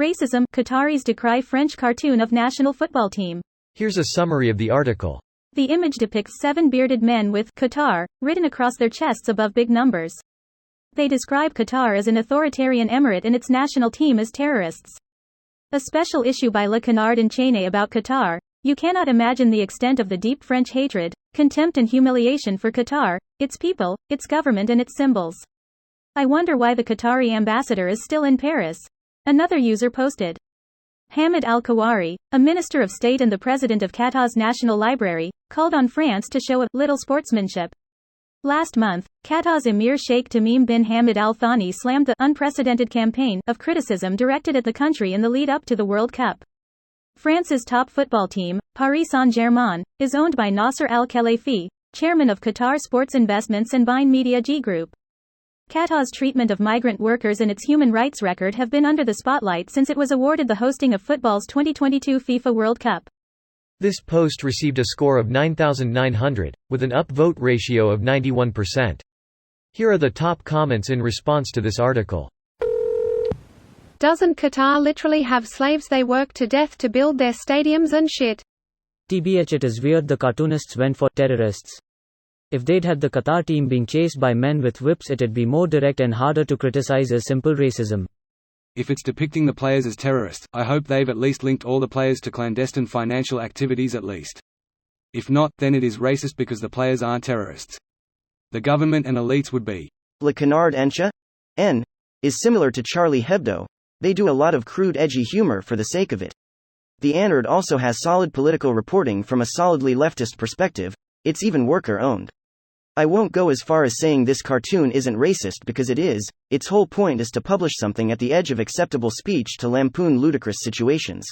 Racism, Qataris decry French cartoon of national football team. Here's a summary of the article. The image depicts 7 bearded men with Qatar written across their chests above big numbers. They describe Qatar as an authoritarian emirate and its national team as terrorists. A special issue by Le Canard enchaîné about Qatar. You cannot imagine the extent of the deep French hatred, contempt and humiliation for Qatar, its people, its government and its symbols. I wonder why the Qatari ambassador is still in Paris. Another user posted. Hamid al-Kawari, a minister of state and the president of Qatar's National Library, called on France to show a little sportsmanship. Last month, Qatar's Emir Sheikh Tamim bin Hamad Al Thani slammed the unprecedented campaign of criticism directed at the country in the lead-up to the World Cup. France's top football team, Paris Saint-Germain, is owned by Nasser Al-Khelaifi, chairman of Qatar Sports Investments and Vine Media G Group. Qatar's treatment of migrant workers and its human rights record have been under the spotlight since it was awarded the hosting of football's 2022 FIFA World Cup. This post received a score of 9,900, with an upvote ratio of 91%. Here are the top comments in response to this article. Doesn't Qatar literally have slaves they work to death to build their stadiums and shit? TBH, it is weird the cartoonists went for terrorists. If they'd had the Qatar team being chased by men with whips, it'd be more direct and harder to criticize as simple racism. If it's depicting the players as terrorists, I hope they've at least linked all the players to clandestine financial activities at least. If not, then it is racist because the players aren't terrorists. The government and elites would be. Le Canard Encha? N. is similar to Charlie Hebdo. They do a lot of crude edgy humor for the sake of it. The Anard also has solid political reporting from a solidly leftist perspective, it's even worker-owned. I won't go as far as saying this cartoon isn't racist because it is. Its whole point is to publish something at the edge of acceptable speech to lampoon ludicrous situations.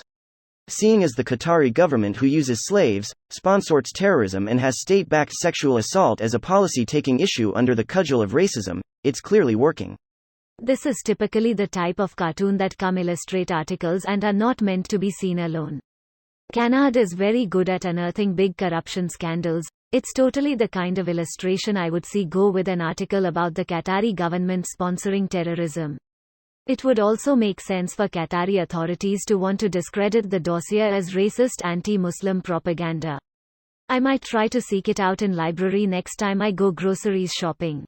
Seeing as the Qatari government who uses slaves, sponsors terrorism and has state-backed sexual assault as a policy taking issue under the cudgel of racism, it's clearly working. This is typically the type of cartoon that come illustrate articles and are not meant to be seen alone. Canard is very good at unearthing big corruption scandals. It's totally the kind of illustration I would see go with an article about the Qatari government sponsoring terrorism. It would also make sense for Qatari authorities to want to discredit the dossier as racist anti-Muslim propaganda. I might try to seek it out in library next time I go groceries shopping.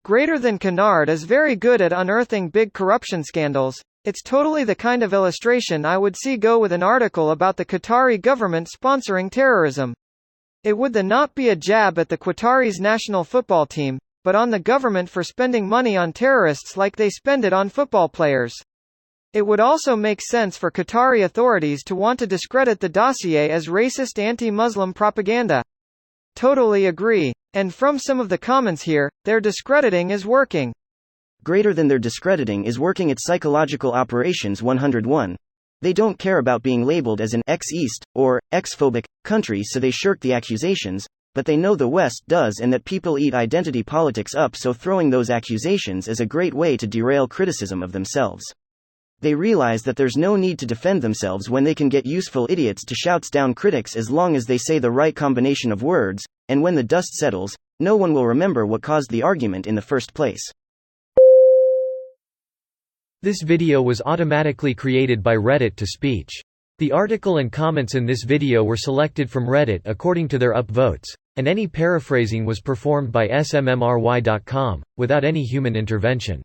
Greater Than Canard is very good at unearthing big corruption scandals. It's totally the kind of illustration I would see go with an article about the Qatari government sponsoring terrorism. It would then not be a jab at the Qataris national football team, but on the government for spending money on terrorists like they spend it on football players. It would also make sense for Qatari authorities to want to discredit the dossier as racist anti-Muslim propaganda. Totally agree. And from some of the comments here, their discrediting is working. Greater than their discrediting is working at Psychological Operations 101. They don't care about being labeled as an ex-East, or ex-phobic, country, so they shirk the accusations, but they know the West does and that people eat identity politics up, so throwing those accusations is a great way to derail criticism of themselves. They realize that there's no need to defend themselves when they can get useful idiots to shout down critics as long as they say the right combination of words, and when the dust settles, no one will remember what caused the argument in the first place. This video was automatically created by Reddit to speech. The article and comments in this video were selected from Reddit according to their upvotes, and any paraphrasing was performed by smmry.com, without any human intervention.